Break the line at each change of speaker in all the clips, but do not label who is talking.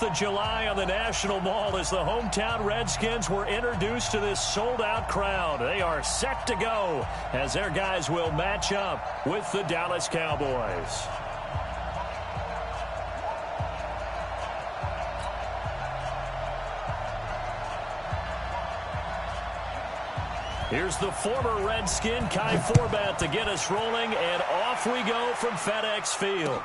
of July on the National Mall as the hometown Redskins were introduced to this sold-out crowd. They are set to go as their guys will match up with the Dallas Cowboys. Here's the former Redskin, Kai Forbath, to get us rolling, and off we go from FedEx Field.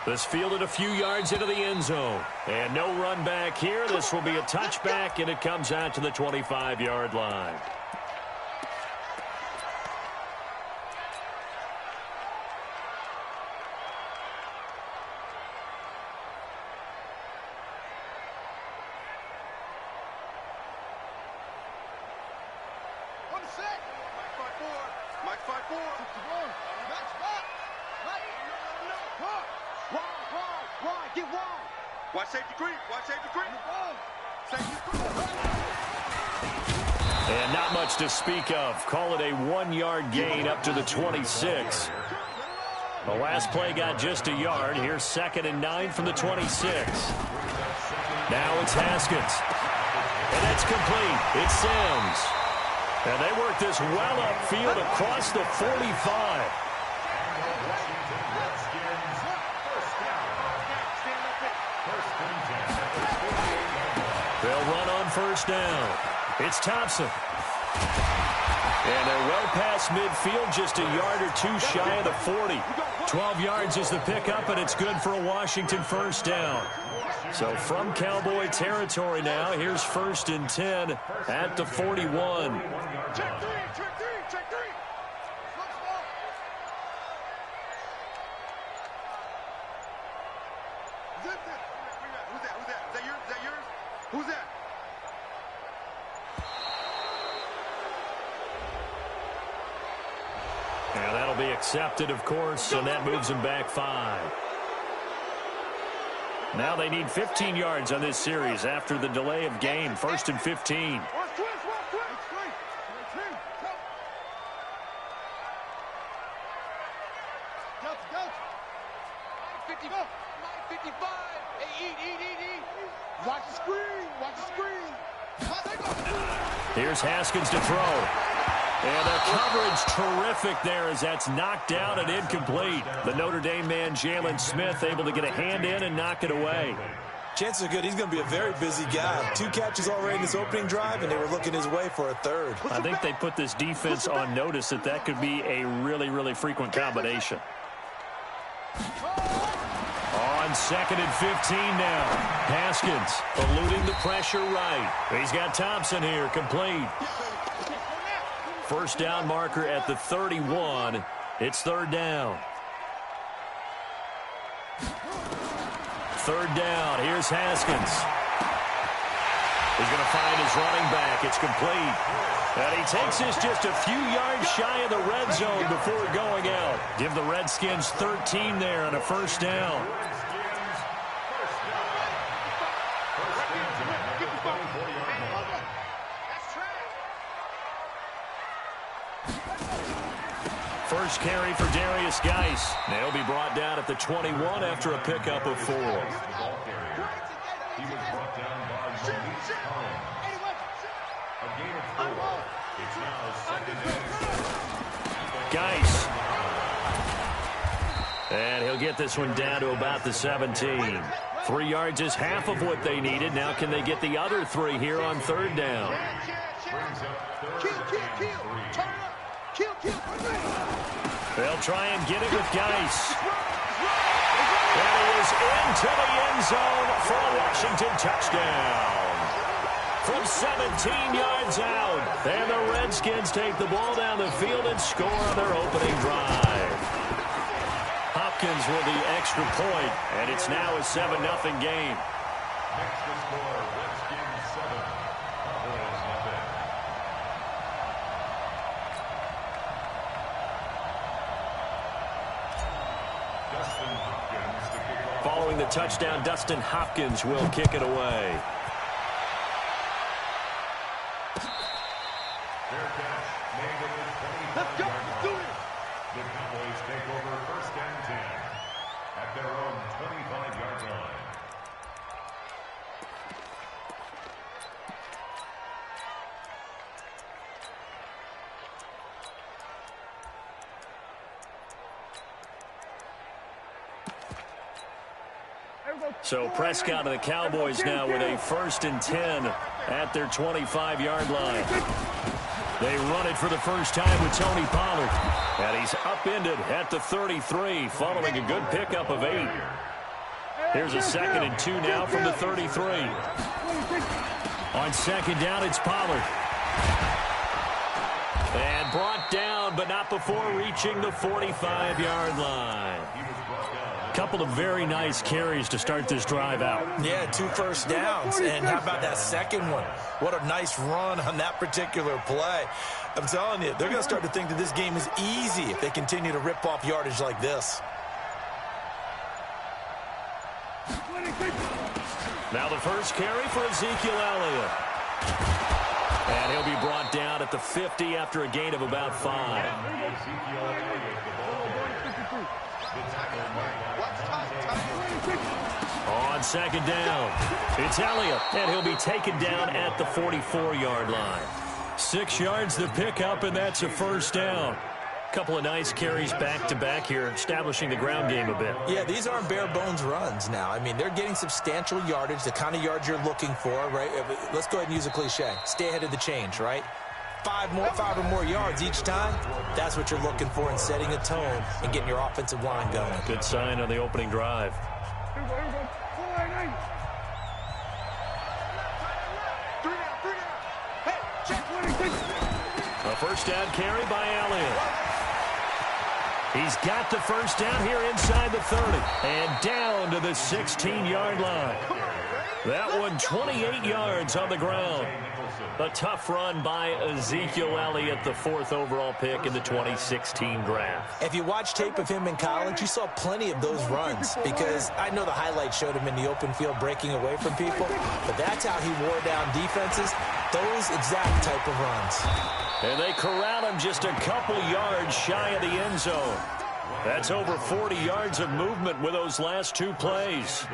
This fielded a few yards into the end zone. And no run back here. This will be a touchback, and it comes out to the 25-yard line. And not much to speak of. Call it a 1-yard gain up to the 26. The last play got just a yard. Here's 2nd and 9 from the 26. Now it's Haskins. And it's complete. It's Sims. And they work this well upfield across the 45. They'll run on first down. It's Thompson. And they're well past midfield, just a yard or two shy of the 40. 12 yards is the pickup, and it's good for a Washington first down. So from Cowboy territory now, here's 1st and 10 at the 41.
Check three. Who's that?
And that'll be accepted, of course, and that moves them back 5. Now they need 15 yards on this series after the delay of game. 1st and 15. Here's Haskins to throw. And the coverage terrific there as that's knocked down and incomplete. The Notre Dame man, Jalen Smith, able to get a hand in and knock it away.
Chances are good he's going to be a very busy guy. 2 catches already in this opening drive, and they were looking his way for a 3rd.
I think they put this defense on notice that could be a really, really frequent combination. On 2nd and 15 now. Haskins eluding the pressure right. He's got Thompson here, complete. First down marker at the 31. It's 3rd down. 3rd down. Here's Haskins. He's going to find his running back. It's complete. And he takes this just a few yards shy of the red zone before going out. Give the Redskins 13 there on a first down. First carry for Darius Geis. They'll be brought down at the 21 after a pickup of 4.
He was brought down by a gain of 4. It's now 2nd and 7.
Geis. And he'll get this one down to about the 17. 3 yards is half of what they needed. Now can they get the other 3 here on 3rd down? They'll try and get it with Geis. And he is into the end zone for a Washington touchdown. From 17 yards out. And the Redskins take the ball down the field and score on their opening drive. Hopkins with the extra point, and it's now a 7-0 game.
Next to score, Redskins 7, Cowboys nothing.
Following the touchdown, Dustin Hopkins will kick it away.
Fair catch made at the 25-yard line. The Cowboys take over 1st and 10 at their own 25-yard line.
So Prescott and the Cowboys now with a 1st and 10 at their 25-yard line. They run it for the first time with Tony Pollard. And he's upended at the 33 following a good pickup of 8. Here's a 2nd and 2 now from the 33. On 2nd down, it's Pollard. And brought down, but not before reaching the 45-yard line. Couple of very nice carries to start this drive out.
Yeah, 2 first downs. And how about that second one? What a nice run on that particular play. I'm telling you, they're going to start to think that this game is easy if they continue to rip off yardage like this.
Now the first carry for Ezekiel Elliott. And he'll be brought down at the 50 after a gain of about 5. On 2nd down, it's Elliott, and he'll be taken down at the 44-yard line. 6 yards the pickup, and that's a 1st down. Couple of nice carries back-to-back here, establishing the ground game a bit.
Yeah, these aren't bare-bones runs now. I mean, they're getting substantial yardage, the kind of yards you're looking for, right? Let's go ahead and use a cliche. Stay ahead of the change, right? 5 or more yards each time. That's what you're looking for in setting a tone and getting your offensive line going.
Good sign on the opening drive. A 1st down carry by Elliott. He's got the 1st down here inside the 30. And down to the 16-yard line. That one 28 yards on the ground. A tough run by Ezekiel Elliott, the 4th overall pick in the 2016 draft.
If you watch tape of him in college, you saw plenty of those runs because I know the highlights showed him in the open field breaking away from people, but that's how he wore down defenses, those exact type of runs.
And they corral him just a couple yards shy of the end zone. That's over 40 yards of movement with those last 2 plays.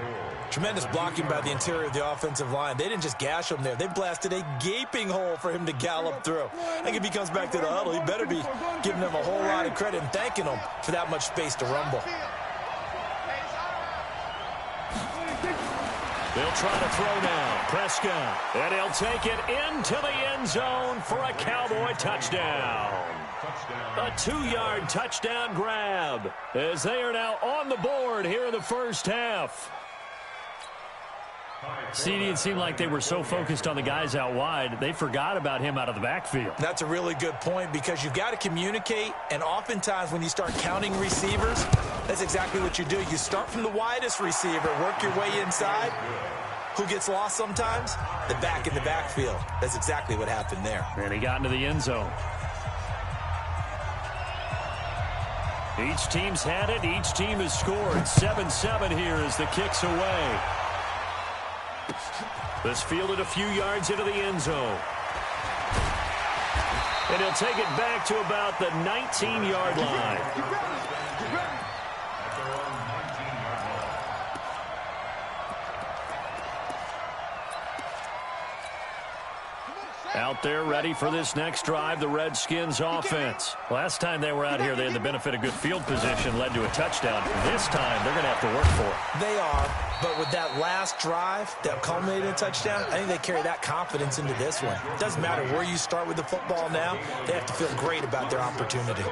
Tremendous blocking by the interior of the offensive line. They didn't just gash him there. They blasted a gaping hole for him to gallop through. I think if he comes back to the huddle, he better be giving them a whole lot of credit and thanking them for that much space to rumble.
They'll try to throw now. Prescott. And he'll take it into the end zone for a Cowboy touchdown. A 2-yard touchdown grab as they are now on the board here in the first half. CD, it seemed like they were so focused on the guys out wide, they forgot about him out of the backfield.
That's a really good point because you've got to communicate, and oftentimes when you start counting receivers, that's exactly what you do. You start from the widest receiver, work your way inside. Who gets lost sometimes? The back in the backfield. That's exactly what happened there.
And he got into the end zone. Each team's had it. Each team has scored. 7-7 here as the kick's away. This fielded a few yards into the end zone. And he'll take it back to about the 19-yard line. Out there ready for this next drive, the Redskins offense. Last time they were out here, they had the benefit of good field position, led to a touchdown. This time, they're going to have to work for it.
They are, but with that last drive that culminated in a touchdown, I think they carry that confidence into this one. It doesn't matter where you start with the football now. They have to feel great about their opportunity.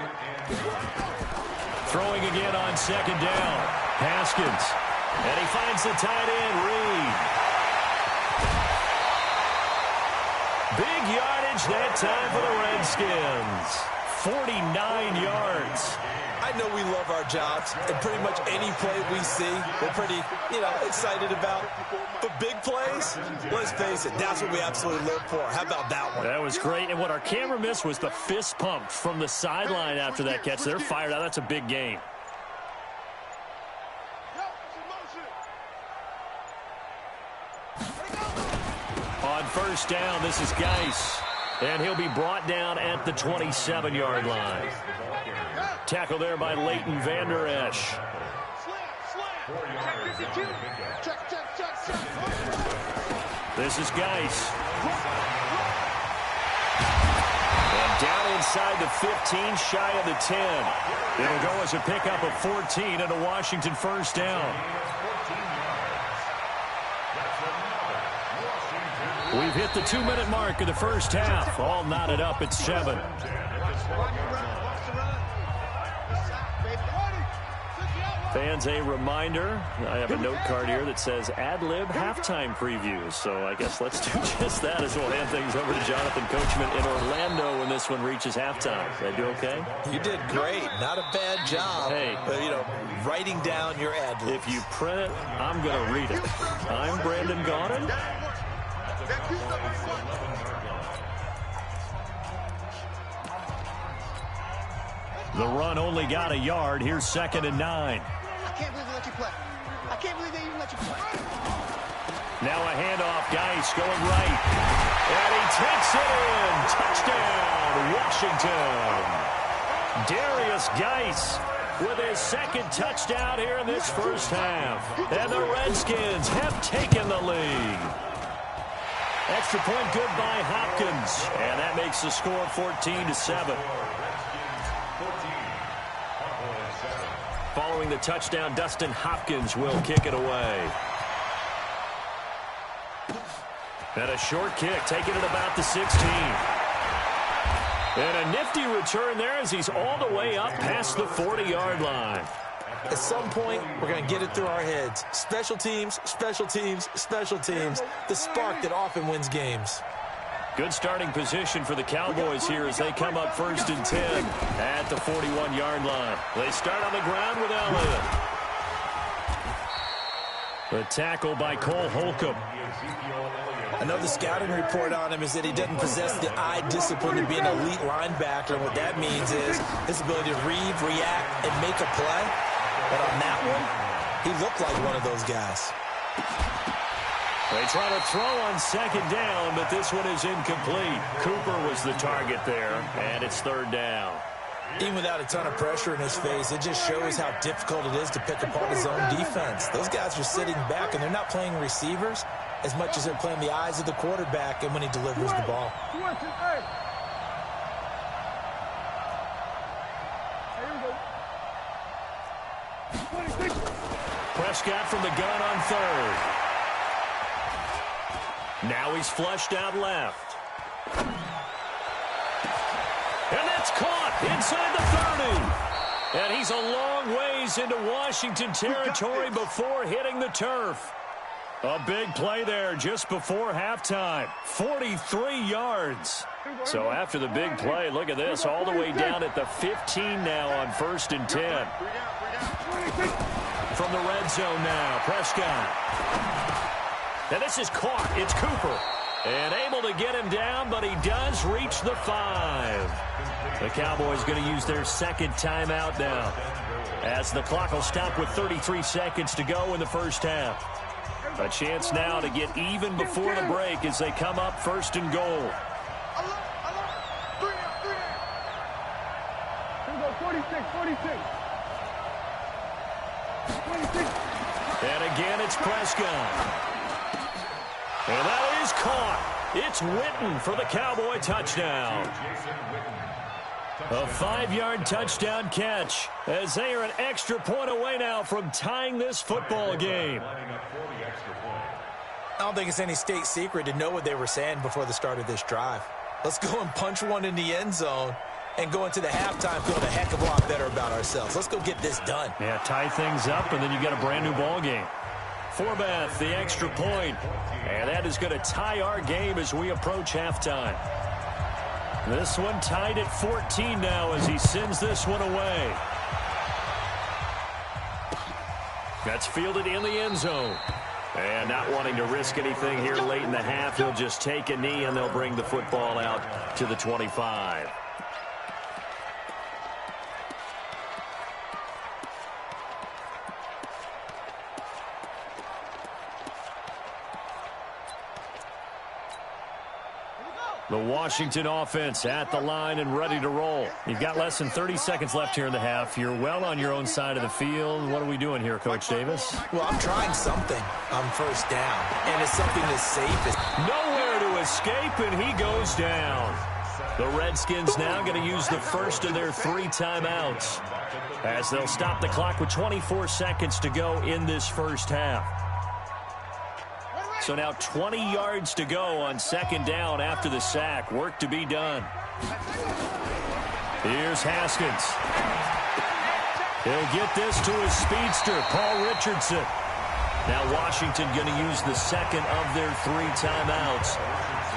Throwing again on 2nd down. Haskins. And he finds the tight end, Reed. Big yardage that time for the Redskins. 49 yards.
I know we love our jobs, and pretty much any play we see, we're pretty, excited about. But big plays, let's face it, that's what we absolutely live for. How about that one?
That was great, and what our camera missed was the fist pump from the sideline after that catch. They're fired out. That's a big gain. On 1st down, this is Geis. And he'll be brought down at the 27-yard line. Tackle there by Leighton Vander Esch. This is Geis. And down inside the 15, shy of the 10. It'll go as a pickup of 14 and a Washington 1st down. We've hit the 2-minute mark of the first half. All knotted up at 7. Fans, a reminder, I have a note card here that says ad-lib halftime previews. So I guess let's do just that as we'll hand things over to Jonathan Coachman in Orlando when this one reaches halftime. Did I do okay?
You did great. Not a bad job.
Hey.
Writing down your ad-libs.
If you print it, I'm going to read it. I'm Brandon Gaudin. The run only got a yard. Here's 2nd and 9.
I can't believe they let you play. I can't believe they even let you play.
Now a handoff. Geis going right. And he takes it in. Touchdown, Washington. Darius Geis with his 2nd touchdown here in this first half. And the Redskins have taken the lead. Extra point good by Hopkins. And that makes the score 14-7. Following the touchdown, Dustin Hopkins will kick it away. And a short kick, taking it about the 16. And a nifty return there as he's all the way up past the 40-yard line.
At some point, we're going to get it through our heads. Special teams, special teams, special teams. The spark that often wins games.
Good starting position for the Cowboys here as they come up 1st and 10 at the 41-yard line. They start on the ground with Elliott. The tackle by Cole Holcomb.
I know the scouting report on him is that he doesn't possess the eye discipline to be an elite linebacker. And what that means is his ability to read, react, and make a play. But on that one, he looked like one of those guys.
They try to throw on 2nd down, but this one is incomplete. Cooper was the target there, and it's 3rd down.
Even without a ton of pressure in his face, it just shows how difficult it is to pick apart his own defense. Those guys are sitting back, and they're not playing receivers as much as they're playing the eyes of the quarterback and when he delivers the ball.
Prescott from the gun on 3rd. Now he's flushed out left. And that's caught inside the 30. And he's a long ways into Washington territory before hitting the turf. A big play there just before halftime. 43 yards. So after the big play, look at this, all the way down at the 15 now on 1st and 10. From the red zone now, Prescott. And this is caught. It's Cooper. And able to get him down, but he does reach the 5. The Cowboys going to use their 2nd timeout now, as the clock will stop with 33 seconds to go in the first half. A chance now to get even before the break as they come up 1st and goal.
46.
And again, it's Prescott. And that is caught. It's Witten for the Cowboy touchdown. A 5-yard touchdown catch as they are an extra point away now from tying this football game.
I don't think it's any state secret to know what they were saying before the start of this drive. Let's go and punch one in the end zone and go into the halftime feeling a heck of a lot better about ourselves. Let's go get this done.
Yeah, tie things up, and then you get a brand-new ball game. Forbath, the extra point. And that is going to tie our game as we approach halftime. This one tied at 14 now as he sends this one away. That's fielded in the end zone. And not wanting to risk anything here late in the half, he'll just take a knee and they'll bring the football out to the 25. The Washington offense at the line and ready to roll. You've got less than 30 seconds left here in the half. You're well on your own side of the field. What are we doing here, Coach Davis?
Well, I'm trying something on 1st down, and it's something as safe as...
Nowhere to escape, and he goes down. The Redskins now going to use the first of their 3 timeouts as they'll stop the clock with 24 seconds to go in this first half. So now 20 yards to go on second down after the sack. Work to be done. Here's Haskins. He'll get this to his speedster, Paul Richardson. Now Washington going to use the second of their 3 timeouts,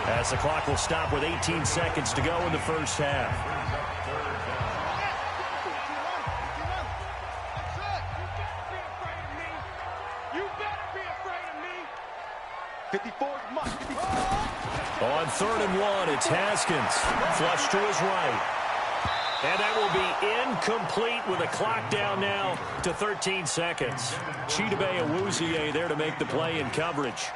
as the clock will stop with 18 seconds to go in the first half. On 3rd and 1, it's Haskins. Flush to his right. And that will be incomplete with a clock down now to 13 seconds. Chidobe Awuzie there to make the play in coverage.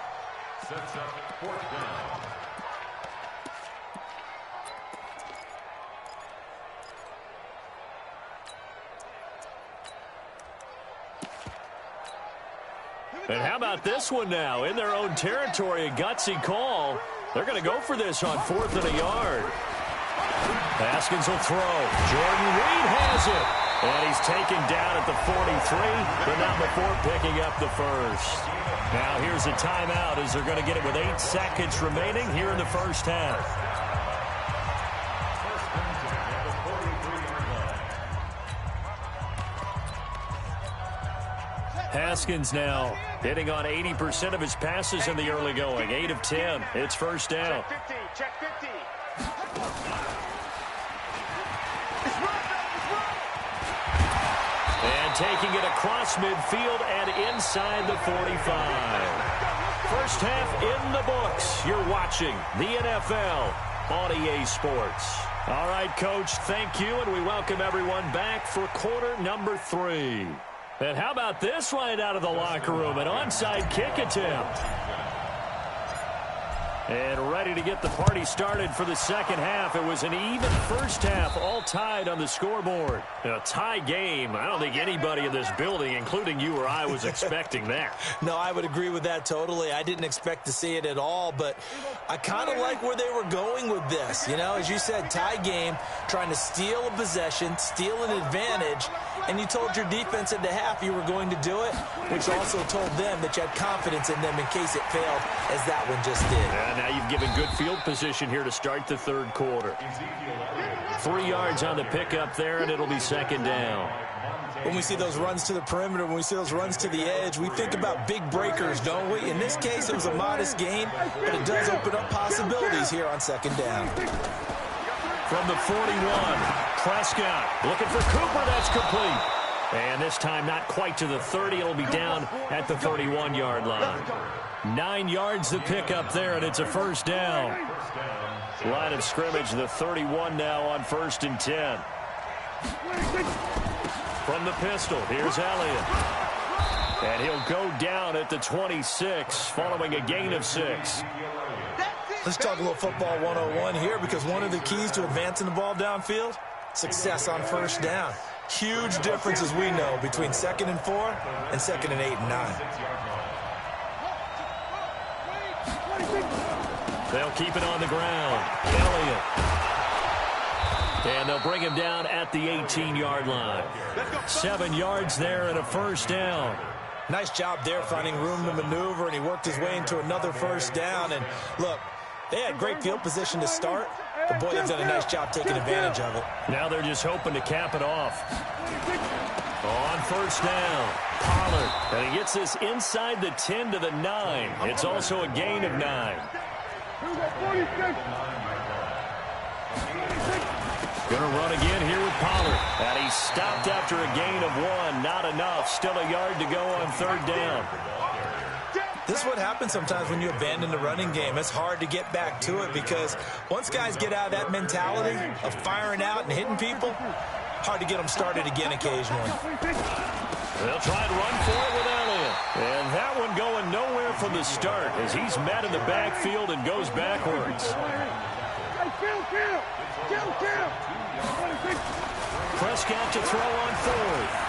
And how about this one now? In their own territory, a gutsy call. They're going to go for this on 4th and a yard. Haskins will throw. Jordan Reed has it. And he's taken down at the 43, but not before picking up the first. Now here's a timeout as they're going to get it with 8 seconds remaining here in the first half. Haskins now hitting on 80% of his passes in the early going. 8 of 10. It's first down.
Check 50.
And taking it across midfield and inside the 45. First half in the books. You're watching the NFL on EA Sports. All right, Coach, thank you, and we welcome everyone back for quarter number 3. And how about this right out of the locker room? An onside kick attempt. And ready to get the party started for the second half. It was an even first half, all tied on the scoreboard. A tie game. I don't think anybody in this building, including you or I, was expecting that.
No, I would agree with that totally. I didn't expect to see it at all, but I kind of like where they were going with this. You know, as you said, tie game, trying to steal a possession, steal an advantage, and you told your defense at the half you were going to do it, which also told them that you had confidence in them in case it failed, as that one just did.
And now you've given good field position here to start the third quarter. 3 yards on the pickup there, and it'll be second down.
When we see those runs to the perimeter, when we see those runs to the edge, we think about big breakers, don't we? In this case, it was a modest gain, but it does open up possibilities here on second down.
From the 41, Prescott looking for Cooper. That's complete. And this time not quite to the 30. It'll be down at the 31-yard line. 9 yards to pick up there, and it's a first down. Line of scrimmage, the 31 now on 1st and 10. From the pistol, here's Elliott. And he'll go down at the 26 following a gain of 6.
Let's talk a little football 101 here, because one of the keys to advancing the ball downfield, success on first down. Huge difference, as we know, between 2nd and 4 and 2nd and 8 and 9.
They'll keep it on the ground. Elliott. And they'll bring him down at the 18-yard line. 7 yards there and a first down.
Nice job there finding room to maneuver, and he worked his way into another first down. And look, they had great field position to start, but boy, they've done a nice job taking advantage of it.
Now they're just hoping to cap it off. On first down, Pollard. And he gets this inside the 10 to the 9. It's also a gain of 9. Going to run again here with Pollard. And he stopped after a gain of 1. Not enough. Still a yard to go on third down.
This is what happens sometimes when you abandon the running game. It's hard to get back to it, because once guys get out of that mentality of firing out and hitting people, hard to get them started again occasionally.
They'll try and run for it with Elliott. And that one going nowhere from the start as he's met in the backfield and goes backwards. Prescott to throw on 4th.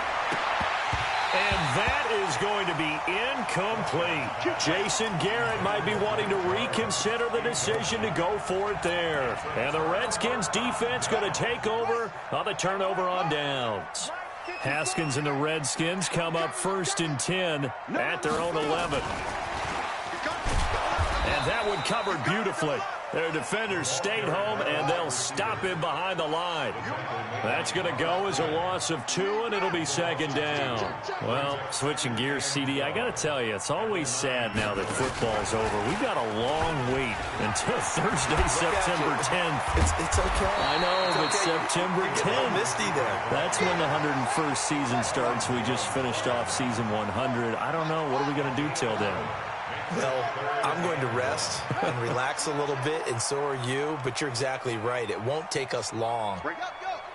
And that is going to be incomplete. Jason Garrett might be wanting to reconsider the decision to go for it there. And the Redskins defense going to take over on the turnover on downs. Haskins and the Redskins come up 1st and 10 at their own 11. And that one covered beautifully. Their defenders stayed home, and they'll stop him behind the line. That's going to go as a loss of 2, and it'll be second down. Well, switching gears, CD, I got to tell you, it's always sad now that football's over. We've got a long wait until Thursday, September 10th.
It's okay.
I know, but
okay.
September 10th.
Misty there.
That's when the 101st season starts. We just finished off season 100. I don't know. What are we going to do till then?
Well, I'm going to rest and relax a little bit, and so are you, but you're exactly right. It won't take us long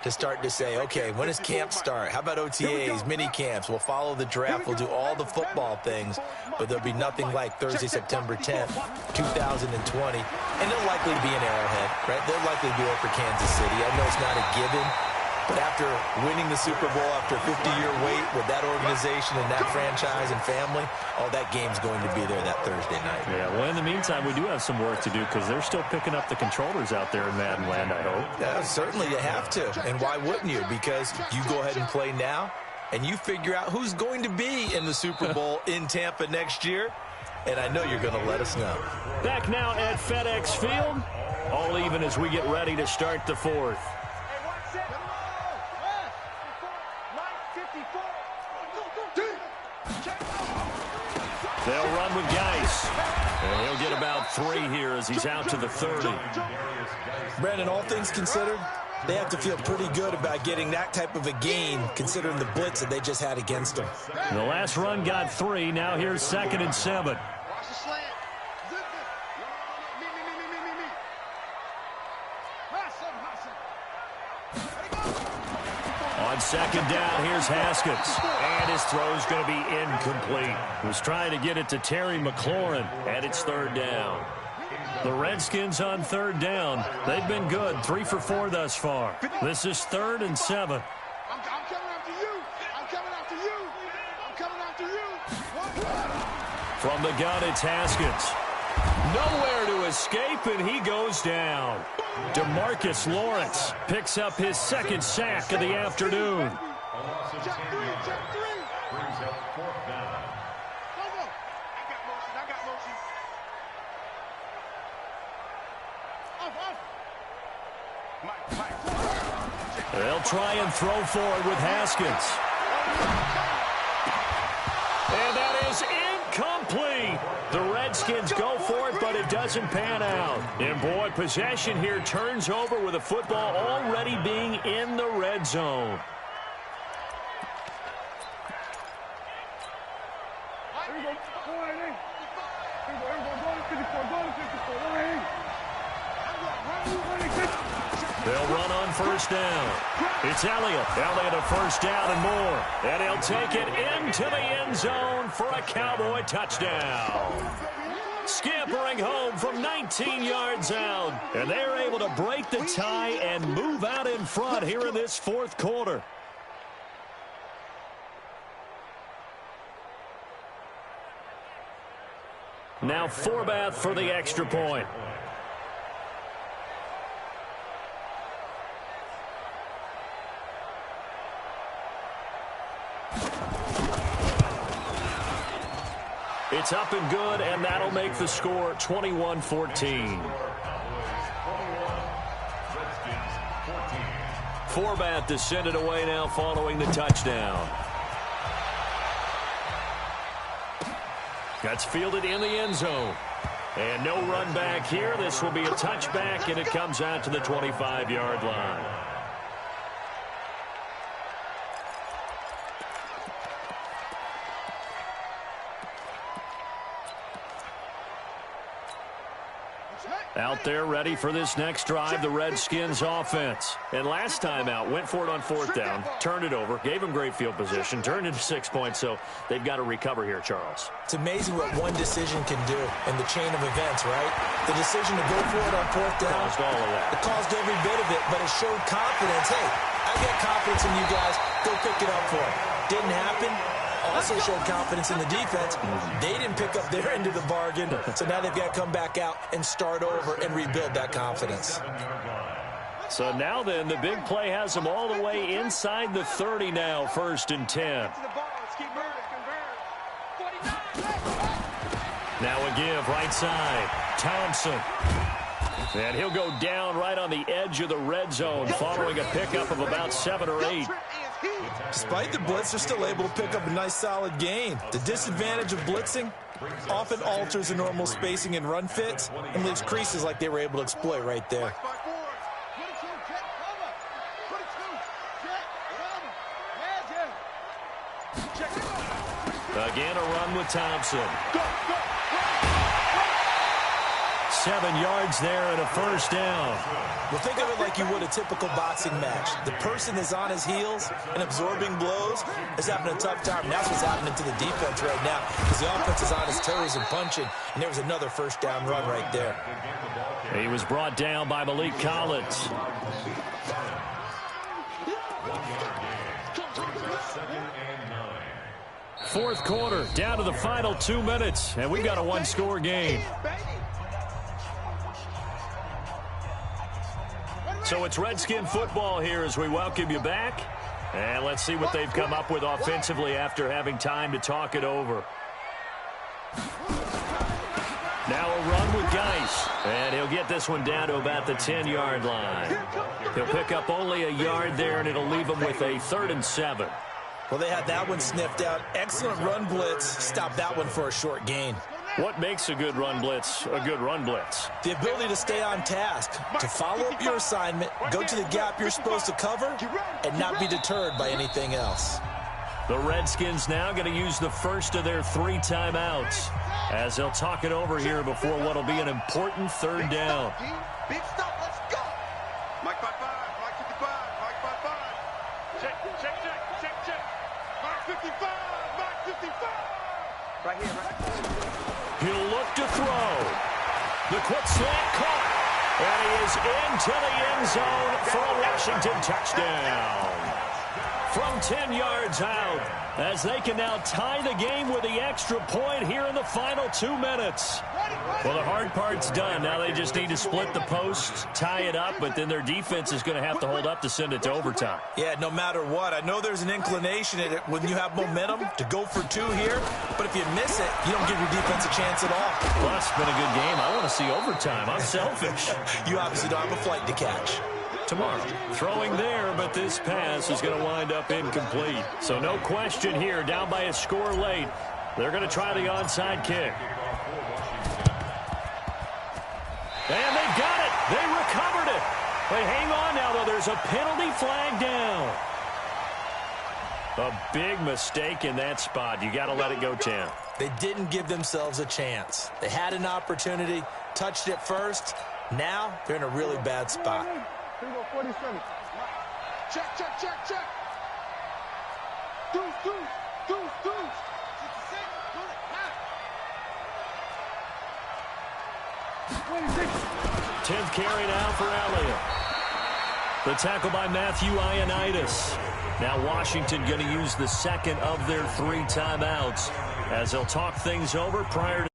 to start to say, okay, when does camp start? How about OTAs, mini camps? We'll follow the draft. We'll do all the football things, but there'll be nothing like Thursday, September 10th, 2020, and it'll likely be an Arrowhead, right? They'll likely be there for Kansas City. I know it's not a given, but after winning the Super Bowl, after a 50-year wait with that organization and that franchise and family, that game's going to be there that Thursday night.
Yeah, well, in the meantime, we do have some work to do because they're still picking up the controllers out there in Madden land, I hope.
Yeah, certainly you have to. And why wouldn't you? Because you go ahead and play now, and you figure out who's going to be in the Super Bowl in Tampa next year, and I know you're going to let us know.
Back now at FedEx Field, all even as we get ready to start the fourth. They'll run with Geis. And he'll get about 3 here as he's out to the 30.
Brandon, all things considered, they have to feel pretty good about getting that type of a gain considering the blitz that they just had against them.
The last run got 3. Now here's 2nd and 7. On 2nd down, here's Haskins. And his throw's going to be incomplete. He was trying to get it to Terry McLaurin, and it's 3rd down. The Redskins on 3rd down. They've been good, 3 for 4 thus far. This is 3rd and 7.
I'm coming after you. I'm coming after you. I'm coming after you.
From the gun, it's Haskins. Nowhere to escape, and he goes down. DeMarcus Lawrence picks up his 2nd sack of the afternoon.
Check 3.
Brings up 4th down.
I got motion. Off.
They'll try and throw forward with Haskins. And that is incomplete. The Redskins go for it, but it doesn't pan out. And boy, possession here turns over with the football already being in the red zone. They'll run on 1st down. It's Elliott. Elliott a 1st down and more. And he'll take it into the end zone for a Cowboy touchdown. Scampering home from 19 yards out. And they're able to break the tie and move out in front here in this 4th quarter. Now Forbath for the extra point. It's up and good, and that'll make the score 21-14. Forbath to send it away now following the touchdown. That's fielded in the end zone. And no run back here. This will be a touchback, and it comes out to the 25-yard line. Out there ready for this next drive, the Redskins offense. And last time out, went for it on 4th down, turned it over, gave them great field position, turned into 6 points, so they've got to recover here, Charles.
It's amazing what one decision can do in the chain of events, right? The decision to go for it on 4th down.
Caused all of that.
It caused every bit of it, but it showed confidence. Hey, I got confidence in you guys. Go pick it up for it. Didn't happen. Also showed confidence in the defense. They didn't pick up their end of the bargain, so now they've got to come back out and start over and rebuild that confidence.
So now then, the big play has them all the way inside the 30 now, 1st and 10. Now a give right side. Thompson. And he'll go down right on the edge of the red zone following a pickup of about 7 or 8.
Despite the blitz, they're still able to pick up a nice solid gain. The disadvantage of blitzing often alters the normal spacing and run fits and leaves creases like they were able to exploit right there.
Again, a run with Thompson. 7 yards there and a first down.
Well, think of it like you would a typical boxing match. The person is on his heels and absorbing blows is having a tough time. And that's what's happening to the defense right now because the offense is on his toes and punching, and there was another first down run right there.
He was brought down by Malik Collins. Fourth quarter, down to the final 2 minutes, and we've got a one-score game. So it's Redskin football here as we welcome you back. And let's see what they've come up with offensively after having time to talk it over. Now a run with Geis. And he'll get this one down to about the 10-yard line. He'll pick up only a yard there, and it'll leave him with a 3rd and 7.
Well, they had that one sniffed out. Excellent run blitz. Stop that one for a short gain.
What makes a good run blitz a good run blitz?
The ability to stay on task, to follow up your assignment, go to the gap you're supposed to cover, and not be deterred by anything else.
The Redskins now going to use the first of their 3 timeouts as they'll talk it over here before what will be an important 3rd down.
Big stop, let's go. Mike 5-5, Mike 55, Mike 5-5. Check. Mike 55, Mike 55. Right here, right here.
He'll look to throw. The quick slant caught. And he is into the end zone for a Washington touchdown. From 10 yards out, as they can now tie the game with the extra point here in the final 2 minutes. Well, the hard part's done. Now they just need to split the post, tie it up, but then their defense is going to have to hold up to send it to overtime.
Yeah, no matter what. I know there's an inclination in it when you have momentum to go for 2 here, but if you miss it, you don't give your defense a chance at all.
Plus, it's been a good game. I want to see overtime. I'm selfish.
You obviously don't have a flight to catch.
Tomorrow. Throwing there, but this pass is going to wind up incomplete. So no question here, down by a score late. They're going to try the onside kick. And they've got it. They recovered it. They hang on now, though. There's a penalty flag down. A big mistake in that spot. You got to let it go, Tim.
They didn't give themselves a chance. They had an opportunity, touched it first. Now they're in a really bad spot.
47. Check. Deuce.
10th carry now for Elliott. The tackle by Matthew Ioannidis. Now Washington going to use the second of their 3 timeouts as they'll talk things over prior to